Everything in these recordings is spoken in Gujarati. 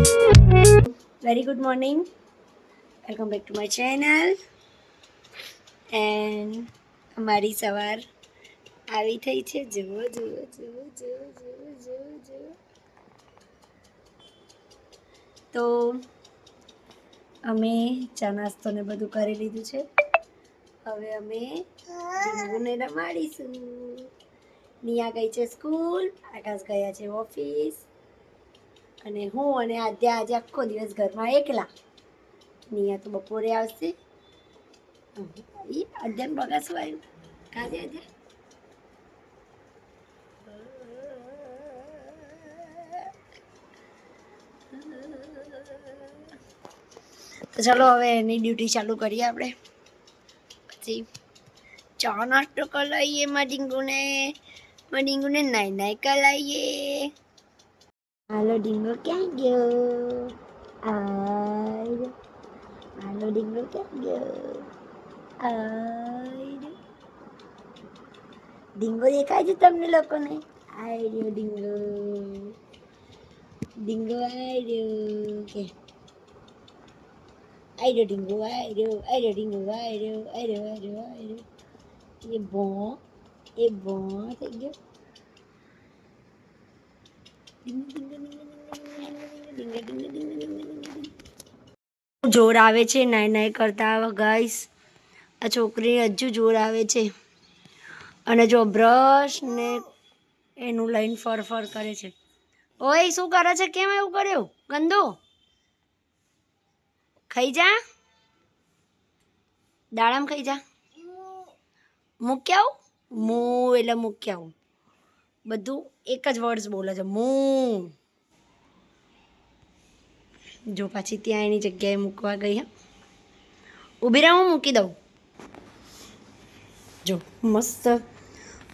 Very good morning. Welcome back to my channel. And અમારી સવાર આવી થઈ છે. જુઓ જુઓ જુઓ જુઓ જુઓ જુઓ જુઓ. તો અમે ચા નાસ્તો ને બધું કરી લીધું છે. હવે અમે ડીંગુને રમાડીશું. નિયા ગઈ છે સ્કૂલ, આકાશ ગયા છે ઓફિસ, અને હું અને આદ્યા આજે આખો દિવસ ઘરમાં એકલા. નિયા તો બપોરે આવશે. અધ્યાન બગાસું આવ્યું કાજે અધ્યા. તો ચલો હવે એની ડ્યુટી ચાલુ કરીએ આપણે. પછી ચા નાસ્તો કરાવીએ ડીંગુને નાઈ નાઈ કરાવીએ. હાલો ડીંગો ક્યાં ગયો? હાલો ડીંગો ક્યાં ગયો? ડીંગો દેખાય છે તમને લોકોને? આઈ રહ્યો ડીંગો. ડીંગો આઈ રહ્યો કે આઈ રહ્યો ડીંગો આઈ રહ્યો ડીંગો આઈ રહ્યો. એ ભો થઈ ગયો. જોર આવે છે નાઈ નાઈ કરતા ગાઈસ. આ છોકરી હજુ જોર આવે છે. અને જો બ્રશ ને એનું લઈને ફર કરે છે. ઓય શું કરે છે? કેમ એવું કર્યું? ગંદુ ખાઈ જા, દાડામાં ખાઈ જા. મૂકી આવું. મૂ એટલે મૂકી આવું. બધું એક જ વર્ડ્સ બોલે છે, મૂ. જો પાછી ત્યાં એની જગ્યાએ મૂકવા ગઈ. હા, ઊભી રહે, હું મૂકી દઉં. જો મસ્ત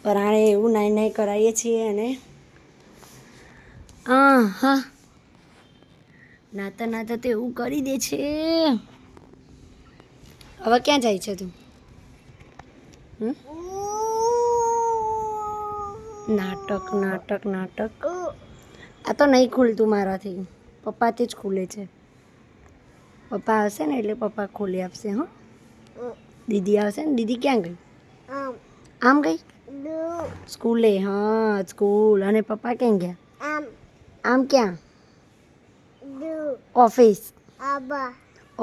પરાણે એવું નાઈ નાઈ કરાવીએ છીએ. અને હા, નાતા નાતા તો એવું કરી દે છે. હવે ક્યાં જાય છે તું? નાટક. આ તો નહીં ખુલતું મારાથી. પપ્પાથી જ ખુલે છે. પપ્પા આવશે ને એટલે પપ્પા ખોલી આપશે. હા, દીદી આવશે ને. દીદી ક્યાં ગઈ? આમ ગઈ સ્કૂલે. હા, સ્કૂલ. અને પપ્પા ક્યાં ગયા? આમ ક્યાં? ઓફિસ.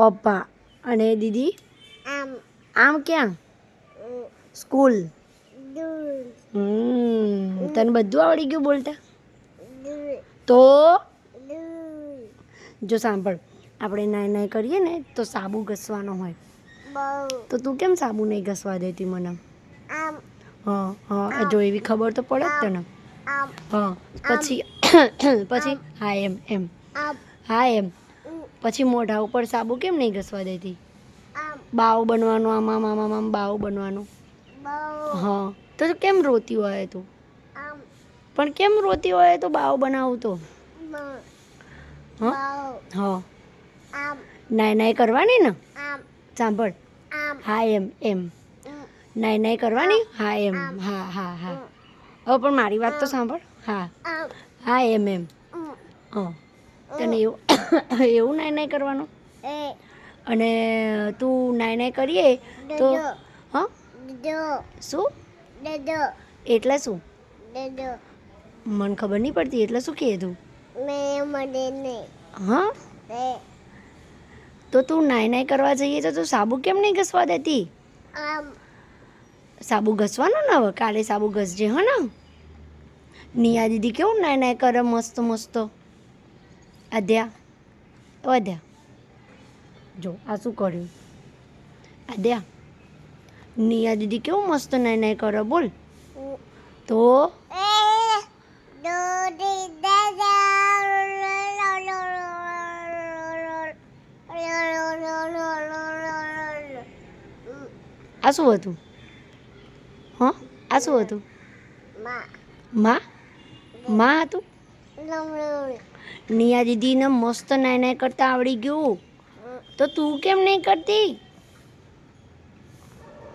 ઓપ્પા. અને દીદી આમ ક્યાં? સ્કૂલ. તને બધું આવડી ગયું બોલતા? તો જો સાંભળ, આપણે નાઈ કરીએ ને તો સાબુ ઘસવાનો હોય. તો તું કેમ સાબુ નહીં ઘસવા દેતી મને? હા, જો એવી ખબર તો પડે જ તને. હા, પછી હા એમ પછી મોઢા ઉપર સાબુ કેમ નહીં ઘસવા દેતી? બાવ બનવાનું. આમ બાવ બનવાનું. હા, તો કેમ રોતી હોય તું? પણ કેમ રોતી હોય તો બાવ બનાવું તો? હા, નાઈ કરવાની ને. સાંભળ, હા એમ નાઈ કરવાની. હા એમ. હા. હવે પણ મારી વાત તો સાંભળ. હા એમ. હા, તને એવું નાઈ કરવાનું. અને તું નાઈ કરીએ તો હા શું એટલે શું? મને ખબર નહીં પડતી એટલે શું કહે તું? હા, તો તું નાઈ કરવા જઈએ તો તું સાબુ કેમ નહીં ઘસવા દેતી? સાબુ ઘસવાનો ને. હવે કાલે સાબુ ઘસજે. હા ને. નિયા દીદી કેવું નાઈ કરે મસ્ત. અધ્યા જો આ શું કર્યું? આદ્યા, નિયા દીદી કેવું મસ્ત નાઈ કરે બોલ તો. આ શું હતું? હા, આ શું હતું? માં હતું. નિયા દીદીને મસ્ત નાઈ કરતા આવડી ગયું. તો તું કેમ નહીં કરતી?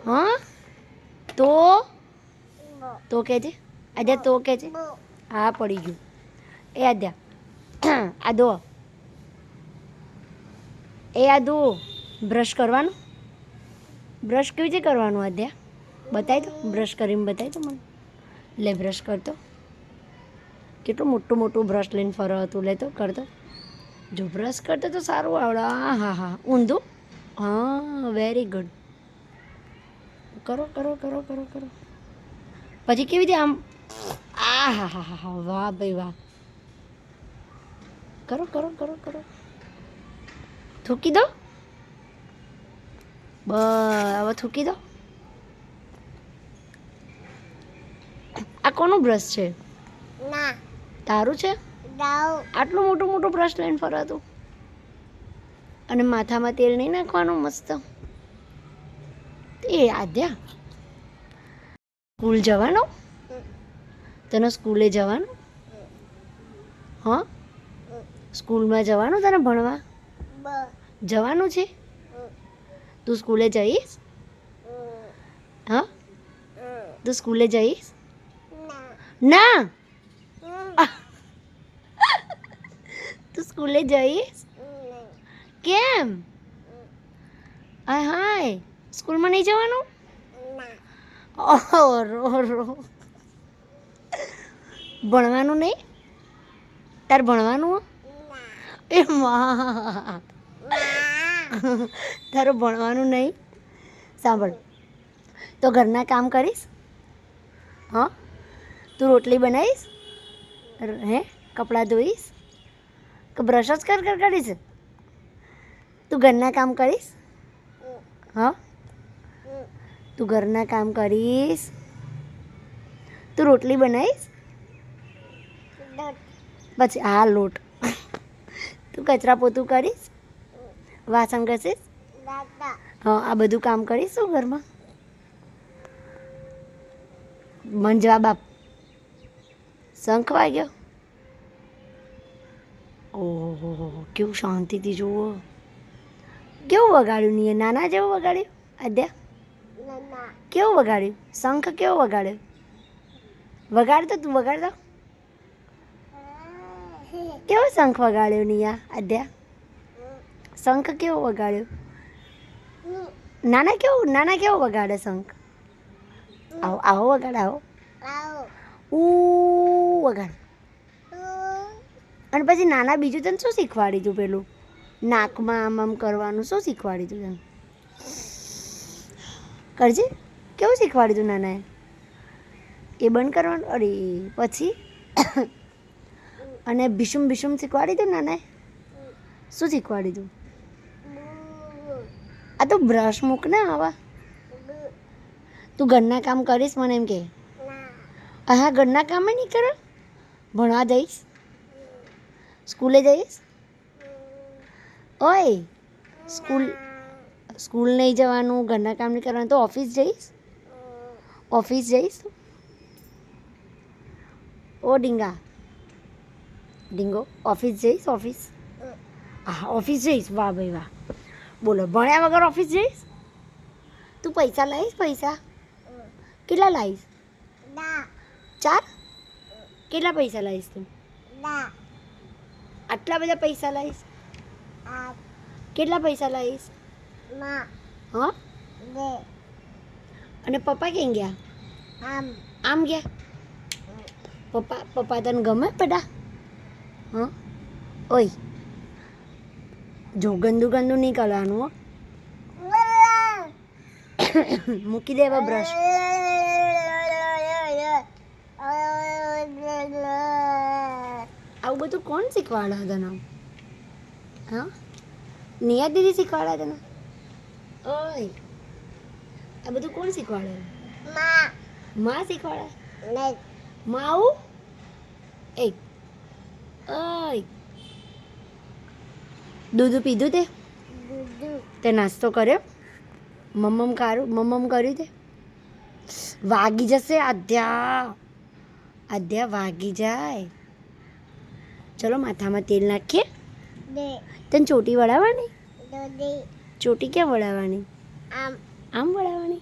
હા, તો કહેજે. આદ્યા તો કહેજે. હા, પડી ગયું. એ આદ્યા, આ દો. એ આદુ બ્રશ કરવાનું, બ્રશ કેવી રીતે કરવાનું આદ્યા બતાવી દો, બ્રશ કરીને બતાવી દો મને. લે બ્રશ કરતો, કેટલું મોટું મોટું બ્રશ લઈને ફરો હતું. લે તો કરતો, જો બ્રશ કરતો તો સારું આવડે. હા હા ઊંધું, હા વેરી ગુડ. કરો કરો કરો કરો કરો. પછી કેવી રીતે આમ, આ હા હા હા હા, વાહ ભાઈ વાહ. કરો કરો કરો કરો. થૂકી દો, બસ હવે થૂકી દો. આ કોનું બ્રશ છે? ના તારું છે? આટલું મોટું મોટું બ્રશ લઈને ફરાતું. અને માથામાં તેલ નહીં નાખવાનું મસ્ત? એ આદ્યા સ્કૂલ જવાનું? તને સ્કૂલે જવાનું? હા સ્કૂલમાં જવાનું તને ભણવા? જવાનું છે? તું સ્કૂલે જઈશ? હા તું સ્કૂલે જઈશ? ના તું સ્કૂલે જઈશ? કેમ? હાય સ્કૂલમાં નહીં જવાનું? ઓહો રો રો. ભણવાનું નહીં? તારે ભણવાનું? એ માં તારું ભણવાનું નહીં? સાંભળ, તો ઘરના કામ કરીશ? હા તું રોટલી બનાવીશ? હે કપડાં ધોઈશ કે બ્રશ જ કર કરીશ? તું ઘરના કામ કરીશ? હા તું ઘરના કામ કરીશ? તું રોટલી બનાવીશ? પછી હા લોટ. તું કચરા પોતું કરીશ? વાસણ ઘસીશ? હા આ બધું કામ કરીશ તું ઘરમાં? મન જવાબ આપ. શંખ વાગ્યો? ઓહો કેવું શાંતિથી જુઓ. કેવું વગાડ્યું નહીં? નાના જેવું વગાડ્યું આદ્યા? કેવું વગાડ્યું? શંખ કેવો વગાડ્યો? વગાડતો તું વગાડતો. કેવો શંખ વગાડ્યો નિયા આદ્યા? શંખ કેવો વગાડ્યો? નાના કેવો વગાડે શંખ? આવો આવો વગાડ, આવો વગાડ. અને પછી નાના બીજું તને શું શીખવાડી તું? પેલું નાકમાં આમ આમ કરવાનું શું શીખવાડી તું તને? કરજે. કેવું શીખવાડી તું નાનાએ? એ બંધ કરવાનું? અરે પછી અને ભીષુમ ભીષુમ શીખવાડી તું નાનાએ? શું શીખવાડી તું? આ તો બ્રશ મૂક ને આવા. તું ઘરના કામ કરીશ મને એમ કે? હા ઘરના કામ નહીં કરે? ભણવા જઈશ? સ્કૂલે જઈશ? ઓય સ્કૂલ નહીં જવાનું, ઘરના કામ નહીં કરવાનું, તો ઓફિસ જઈશ? ઓફિસ જઈશ? ઓ ડીંગા ડીંગો ઓફિસ જઈશ? ઓફિસ હા ઓફિસ જઈશ. વાહ ભાઈ વાહ. બોલો ભણ્યા વગર ઓફિસ જઈશ? તું પૈસા લાવીશ? પૈસા કેટલા લાવીશ? 4? કેટલા પૈસા લાવીશ તું? આટલા બધા પૈસા લાવીશ? કેટલા પૈસા લાવીશ? હા અને પપ્પા ક્યાં ગયા? આમ ગયા? પપ્પા તને ગમે બધા? હા ઓય જો ગંદુ ગંદુ નહીં કરવાનું હો. મૂકી દે હવે બ્રશ. આવું બધું કોણ શીખવાડે તને? હા નિયા દીદી શીખવાડે તને? ઓય આ બધું કોણ શીખવાડે? માં શીખવાડે? માં આવું એ ઓય દૂધ પીધું તે નાસ્તો કર્યો? મમ્મમ કર્યું તે? વાગી જશે આદ્યા વાગી જાય. ચલો માથામાં તેલ નાખીએ. તને ચોટી વળાવવાની? ચોટી ક્યાં વળાવવાની? આમ વળાવવાની?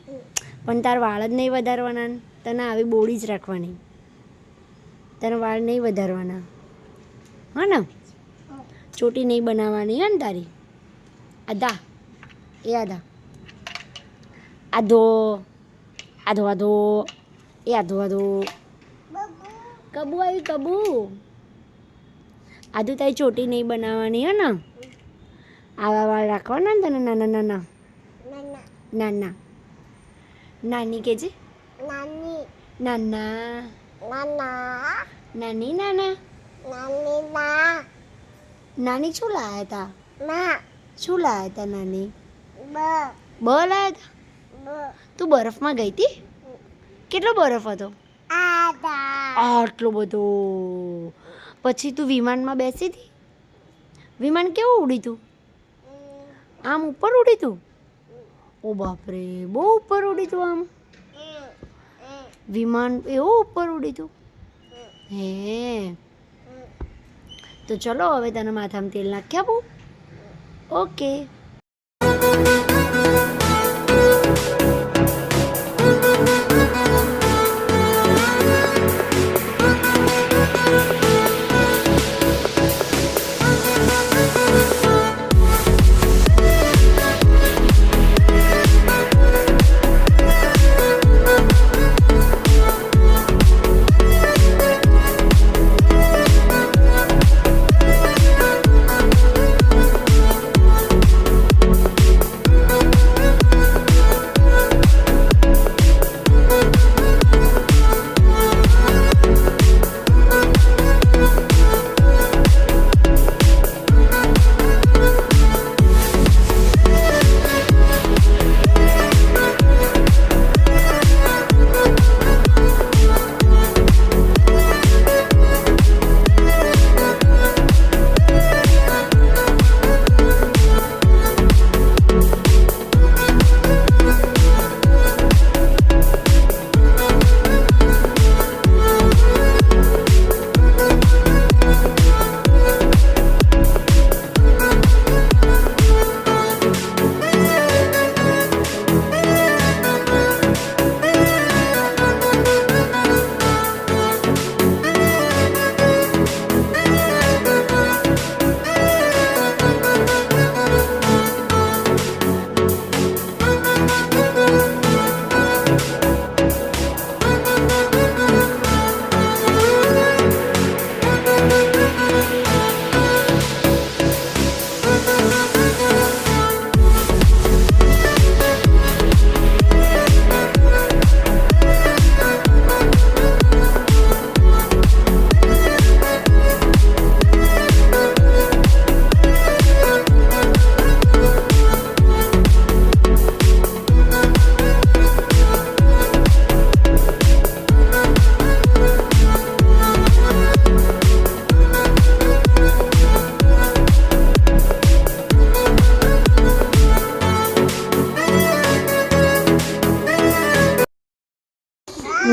પણ તાર વાળ જ નહીં વધારવાના. તને આવી બોડી જ રાખવાની. તને વાળ નહીં વધારવાના હા ને? ચોટી નહીં બનાવવાની હે ને તારી? આધા એ આધા આધો આધો આધો એ આધો આધો કબુ આવ્યું કબુ આધુ તારી ચોટી નહીં બનાવવાની હે ને આવા વાળ રાખવાના ને તને નાના નાના નાના નાની કે છે નાના નાની નાના નાની શું લાયા હતા શું લાયા હતા નાની બ લાયા હતા તું બરફમાં ગઈ હતી કેટલો બરફ હતો આટલો બધો પછી તું વિમાનમાં બેસી હતી વિમાન કેવું ઉડી તું આમ ઉપર ઉડી તું ઓ બાપરે બહુ ઉપર ઉડી તું આમ વિમાન એવું ઉપર ઉડી તું હે તો ચલો હવે તને માથામાં તેલ નાખી આપું ઓકે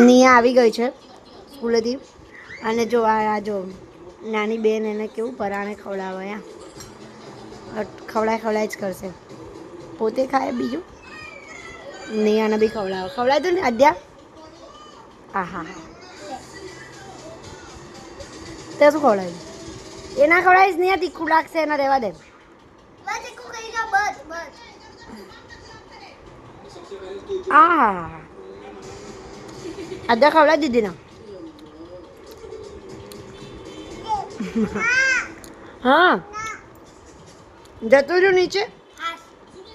નિયા આવી ગઈ છે સ્કૂલેથી અને જો આ જો નાની બેન એને કેવું પરાણે ખવડાવયા ખવડાય જ કરશે પોતે ખાય બીજું નિયાને બી ખવડાય તો ને અદ્યા હા હા હા તે શું ખવડાવ્યું એ ના ખવડાવીશ નિયા તીખું લાગશે એના રહેવા દે હા અદ્યા ખવડાવી દીધી ના હા જતું રહ્યું નીચે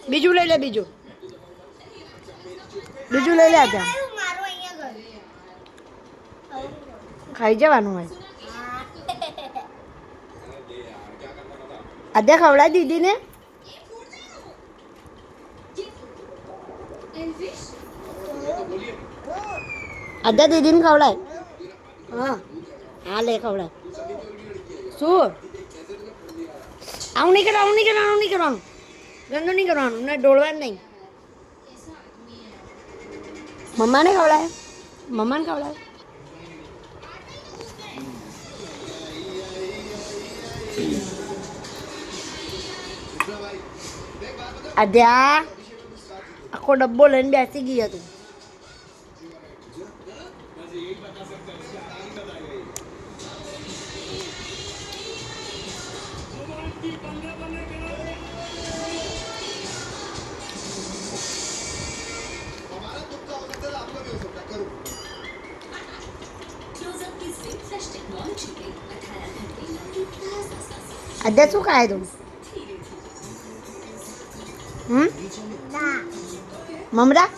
બીજું લઈ લે બીજું લઈ લે ત્યાં ખાઈ જવાનું હોય અદ્યા ખવડાવી દીધી ને અદ્યા દીદીને ખવડાય હા હા લે ખવડાય શું આવું નહીં કરવાનું ગંદુ નહીં કરવાનું ને ડોળવાનું નહીં મમ્માને ખવડાય અદ્યા આખો ડબ્બો લઈને બેસી ગઈ હતું આદ્યા શું ખાય તું મમરા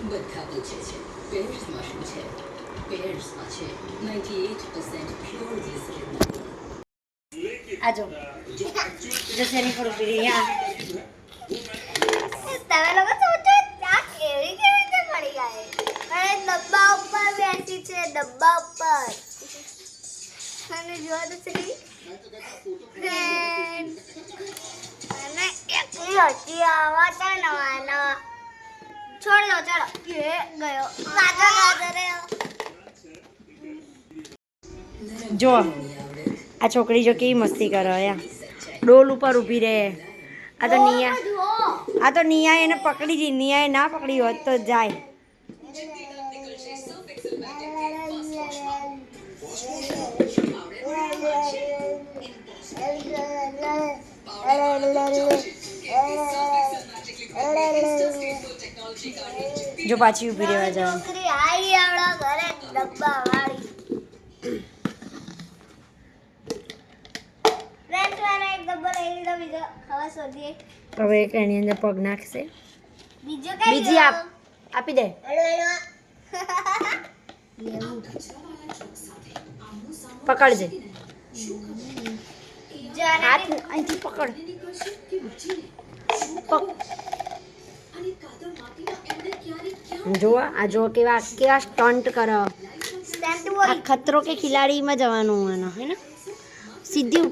બધા પૂછે છે પેર્સમાં શું છે પેર્સમાં છે 98% પ્યોર ગ્લિસરીન આજો જસેની પર ઉભી રહી હા તમે લોકો સોચો આ કેવી રીતે પડી ગઈ અને ડબ્બા ઉપર બેસી છે ડબ્બા ઉપર અને જો તો સરી અને એક લટી આવા તા નવાના છોડ દો ચાલો એ ગયો પાછો રહ્યો જો આ છોકરી જો કેવી મસ્તી કરે યા ડોલ ઉપર ઊભી રહે આ તો નિયા એને પકડી દી નિયાએ ના પકડી હોત તો જાય જો પાછી ઊભી રહેવા જાવ છોકરી આઈ આવડા ઘરે ડબ્બા વાળી ફ્રેન્ડ વાળા એક ડબ્બો લઈ લીધો બીજો હવે શોધીએ હવે એક એની અંદર પગ નાખશે બીજો કઈ બીજી આપી દે પકડજે હાથ અહીંથી પકડ જો આ જો કેવા કેવા સ્ટન્ટ કરો આ ખતરો કે ખિલાડીમાં જવાનું એનો હે ને સીધી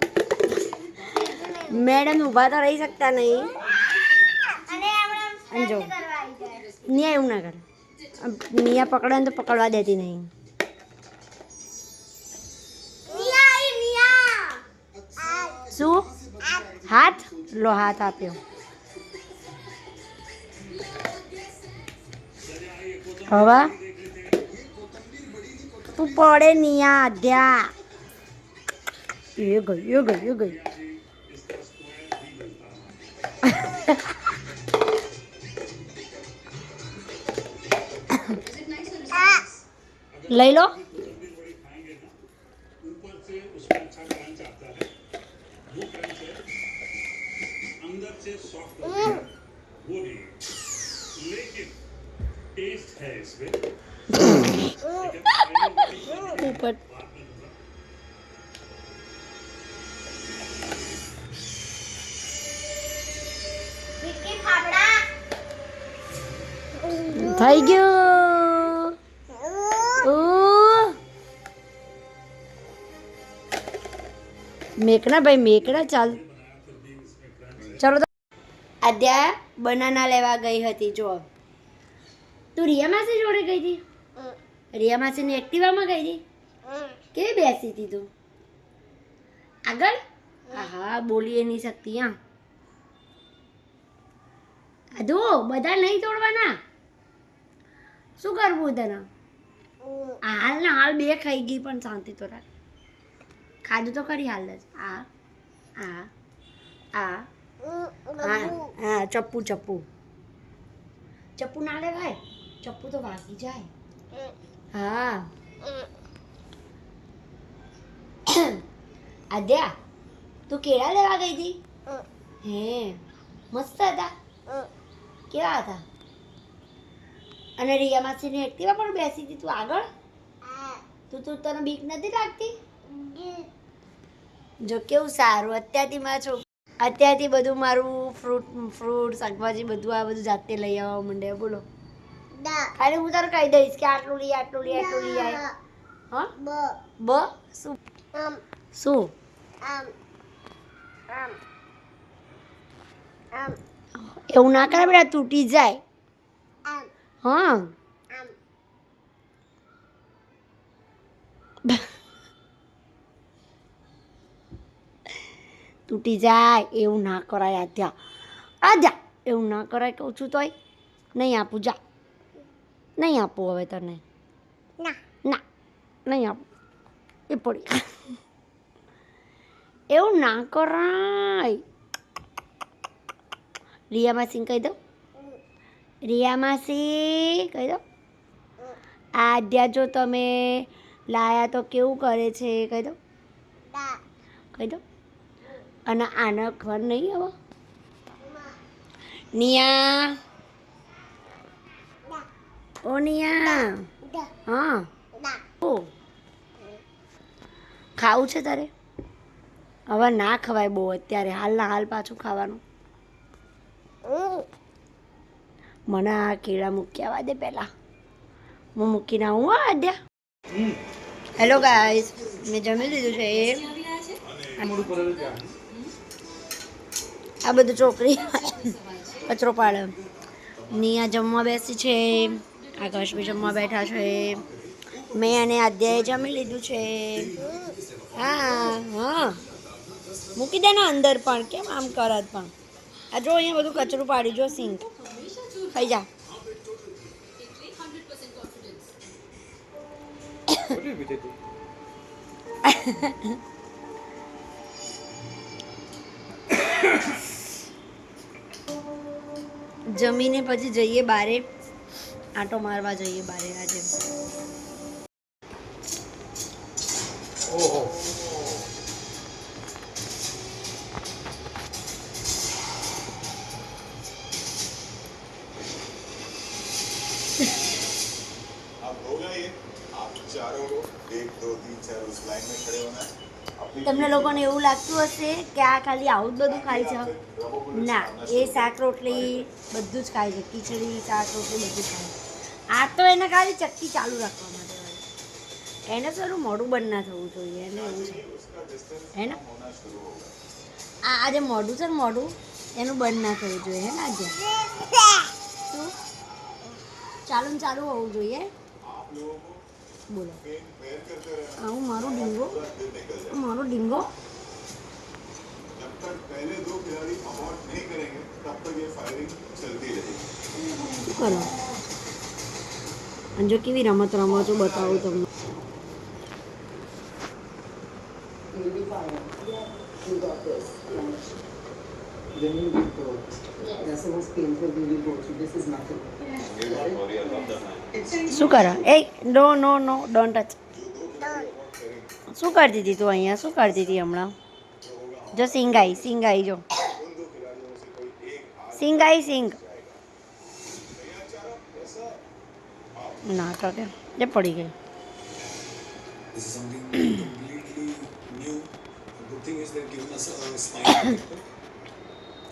મેડમ ઊભા તો રહી શકતા નહીં અને અને જો કરવા આવી જાય નિયા એવું ના કરે નિયા પકડે ને તો પકડવા દેતી નહીં શું હાથ લો હાથ આપ્યો હવે તું પડે નિયા અધ્યા એ ગઈ લઈ લો ઉપર વિકી ફાફડા થઈ ગયું મેકડા ભાઈ મેકડા ચાલ ચલો તો આદ્યા બનાના લેવા ગઈ હતી જો તું રિયા માસી જોડે ગઈ હતી રિયા માસીની એક્ટિવામાં ગઈ હતી કેવી બેસી હતી તું આગળ હા બોલી નહીં શકતી હા આદુ બધા નહીં તોડવાના શું કરવું તને હાલ ને હાલ બે ખાઈ ગઈ પણ શાંતિ તો રાખ ખાધું તો કરી હાલ જ આ હા ચપ્પુ ના લેવાય ચપ્પુ તો વાગી જાય હા આદ્યા તું કેળા લેવા ગઈ હતી હે મસ્ત હતા કેવા હતા અને રિયા માસીની એક્ટિવા પણ બેસી હતી તું આગળ તું તને બીક નથી લાગતી જો કેવું સારું અત્યારથી બધું મારું ફ્રૂટ શાકભાજી બધું આ બધું જાતે લઈ આવવા માંડે બોલો ખાલી હું તારે કહી દઈશ કે આટલું લઈ આય હા બ શું એવું ના કરે બેટા તૂટી જાય હા તૂટી જાય એવું ના કરાય આદ્યા એવું ના કરાય કહું છું તોય નહીં આપું જા નહીં આપું હવે તને ના નહીં આપું એ પડી એવું ના કરાય રિયા માસી કહી દો. રિયા માસી કહી દો. આદ્યા જો તમે લાયા તો કેવું કરે છે કહી દો. કહી દો. અને આના ખબર નહીં હવે. નિયા. ઓ નિયા. હા. ઓ ખાવું છે તારે? હવે ના ખવાય બહુ અત્યારે, હાલના હાલ પાછું ખાવાનું. મને આ કેળા મૂકી આવવા દે પહેલાં, હું મૂકીને આવું. હા આદ્યા. હેલો ગાઈસ, મેં જમી લીધું છે. આ બધું છોકરી કચરો પાડે. નિયા જમવા બેસી છે, આકાશ બી જમવા બેઠા છે. મેં અને આદ્યાએ જમી લીધું છે. હા હા, મૂકી દે ને અંદર પણ. કેમ આમ કરત પણ? આ જો અહીંયા બધું કચરું પાડ્યું. જો સિંક ખાઈ જા. જમીને પછી જઈએ બારે, આંટો મારવા જઈએ બારે આજે. તમને લોકોને એવું લાગતું હશે કે આ ખાલી આવું જ બધું ખાય છે. ના, એ શાક રોટલી બધું જ ખાય છે. ખીચડી, શાક રોટલી બધું ખાય. આ તો એને ખાલી ચટકી ચાલુ રાખવા માટે હોય. એને સારું મોઢું બંધ ના થવું જોઈએ. એને એવું છે હે ને. આ જે મોઢું છે ને, મોઢું એનું બંધ ના થવું જોઈએ. હે ને આજે શું ચાલુ ને ચાલુ હોવું જોઈએ. બોલો. હું મારો ડીંગો, મારો ડીંગો. શું કરો? અને જો કેવી રમત રમો છો બતાવું તમને. શું કરે? એ નો નો નો ડોન્ટ ટચ. શું કરતી હતી તું અહીંયા? શું કરતી હતી હમણાં? જો સિંગાઈ, સિંગાઈ જો સિંગાઈ, સિંગ ના તો કે જે પડી ગઈ.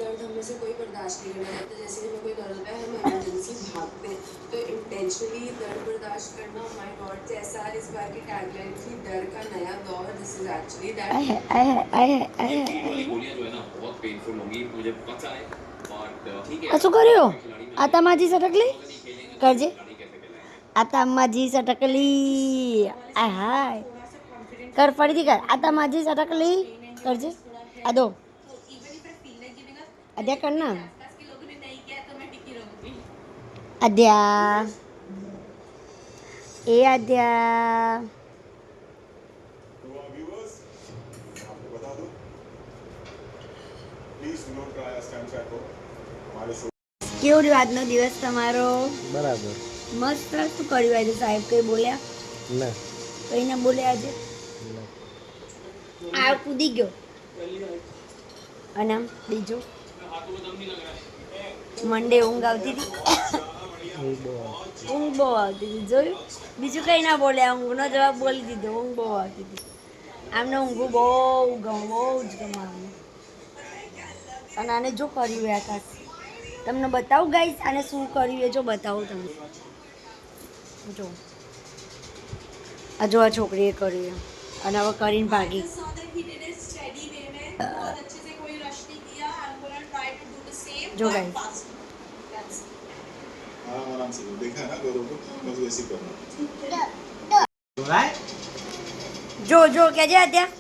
दर्द हमने से कोई बर्दाश्त नहीं करना चाहता. जैसे ही हमें कोई दर्द होता है हम इमरजेंसी भागते हैं. तो इंटेंशनली दर्द बर्दाश्त करना. माय गॉड, जैसा इस बार की टैगलाइन थी, डर का नया दौर. This is actually that. गोलियां जो है ना बहुत पेनफुल होंगी, मुझे पता है. बट ठीक है. શું કર્યો? આતામાજી સટકલી કરજે. આતામાજી સટકલી. આ હાય કર, ફરીથી કર. આતામાજી સટકલી કરજે. આ દો આદ્યા કર ના. આદ્યા, એ આદ્યા. કેવો રહ્યો આજનો દિવસ તમારો? બરાબર. મસ્ત. શું કર્યું આજે સાહેબ? કઈ બોલ્યા? ના, કઈ ના બોલ્યા આજે? આ કૂદી ગયો. અને આમ બીજું મંડે ઊંઘ આવતી હતી. ઊંઘ બહુ આવતી હતી. જોયું? બીજું કંઈ ના બોલ્યા. ઊંઘનો જવાબ બોલી દીધો. ઊંઘ બહુ આવતી હતી. આમને ઊંઘું બહુ ગમે, બહુ જ ગમે આમને. અને આને જો કર્યું એ આકાશ, તમને બતાવું ગાઈસ આને શું કર્યું એ જો બતાવું તમને. જો આ જો આ છોકરીએ કર્યું અને હવે કરીને ભાગી. જો ગાઈસ જો જો કેજે આદ્યા.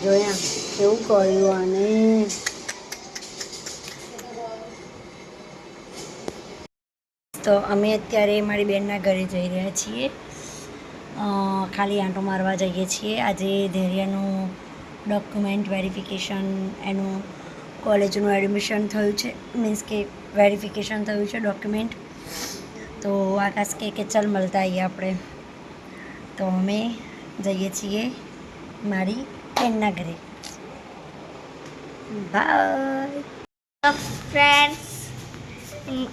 જોયા કેવું કર્યું આને. તો તો અમે અત્યારે મારી બેનના ઘરે જઈ રહ્યા છીએ. ખાલી આંટો મારવા જઈએ છીએ. આજે ધૈર્યનું ડોક્યુમેન્ટ વેરિફિકેશન, એનું કોલેજનું એડમિશન થયું છે, મીન્સ કે વેરિફિકેશન થયું છે ડોક્યુમેન્ટ. તો આકાશ કે ચાલ મળતા આવીએ આપણે. તો અમે જઈએ છીએ મારી બેનના ઘરે. બાય ફ્રેન્ડ્સ,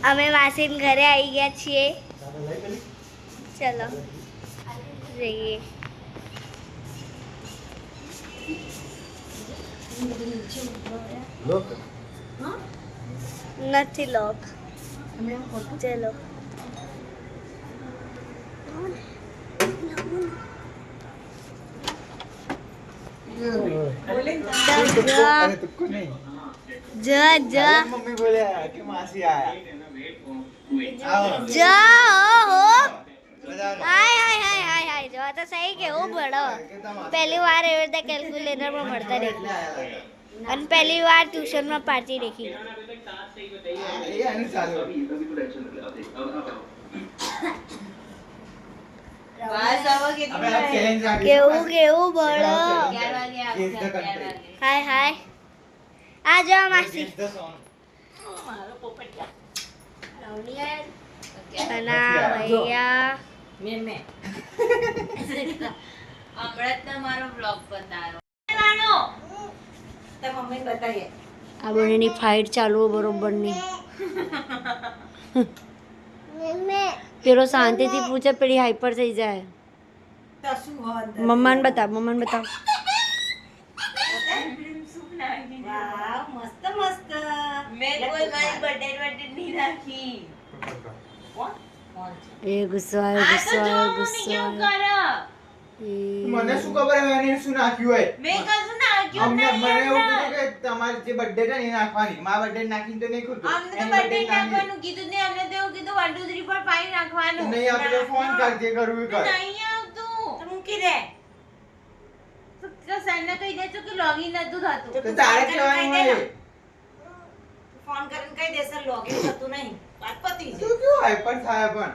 અમે માસીના ઘરે આવી ગયા છીએ. ચલો જઈએ. નથી લોક. ચલો जा मम्मी बोले कि मासी आया जाओ. હાય હાય હાય હાય હાય જો તો સહી કેવું ભણો. પહેલી વાર એવી રીતે કેલ્ક્યુલેટરમાં મળતા દેખી અને પહેલી વાર ટ્યુશનમાં પાડતી દેખી. કેવું કેવું ભણો. હાય હાય આ જો માસી ના ભૈયા આ બંનેની ફાઇટ ચાલુ બરોબરની. પેલો શાંતિથી પૂછે, પેલી હાઈપર થઈ જાય. મમ્માને બતાવ, મમ્માને બતાવ. એ ગુસ્સો આવ્યો, ગુસ્સો આવ્યો, ગુસ્સો આવ્યો. મને શું ખબર હવે એને શું નાખ્યું હોય. અમને મને એવું કીધું કે તમારી જે બર્થડે છે ને એ નાખવાની. મારા બર્થડે નાખીને તો નહીં ખુલતું. નહીં આપણે તો ફોન કરજે, કરવું કર. તો તારે કહેવાનું હોય. તું કેવું હાઈપર થાય પણ.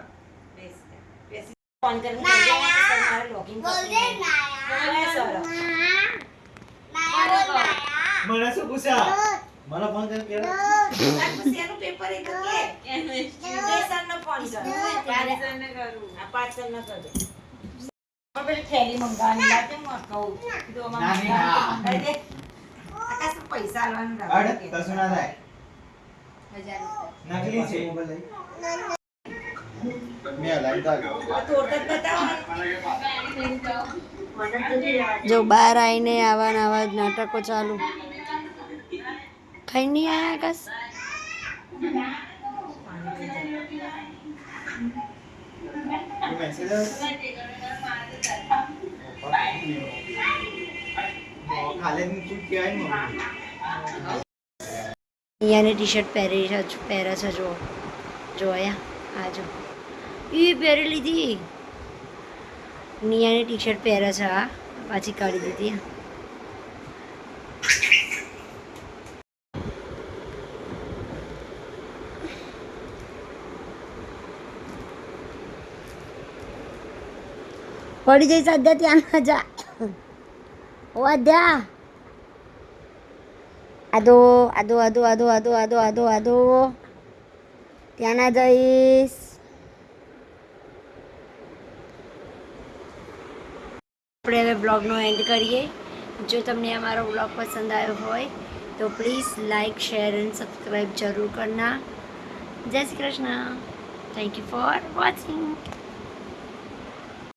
મને શું પૂછા? મને ફોન કરીને કે અડ કશું ના થાય. નકલી છે. મેં લાઈટ જો બહાર આવીને આવા ને આવા જ નાટકો ચાલુ. ખાઈ નહીં આયા આકાશ? મેસેજ ખાલે તું કહેવાય ને અહીંયાને ટી શર્ટ પહેરે છે. જો જોયા આ જો એ પહેરી લીધી. નિયાને ટી શર્ટ પહેરે છે, આ પાછી કાઢી દીધી. પડી જઈશ અધ્યા, ત્યાં ના જા. ઓ અધ્યા, આદો આદો આદો આદો આદો આદો આદો આદો, ત્યાં ના જઈશ. આપણે હવે બ્લોગનો એન્ડ કરીએ. જો તમને અમારો બ્લોગ પસંદ આવ્યો હોય તો please like, share and subscribe જરૂર કરના. જય Shri Krishna. Thank you for watching.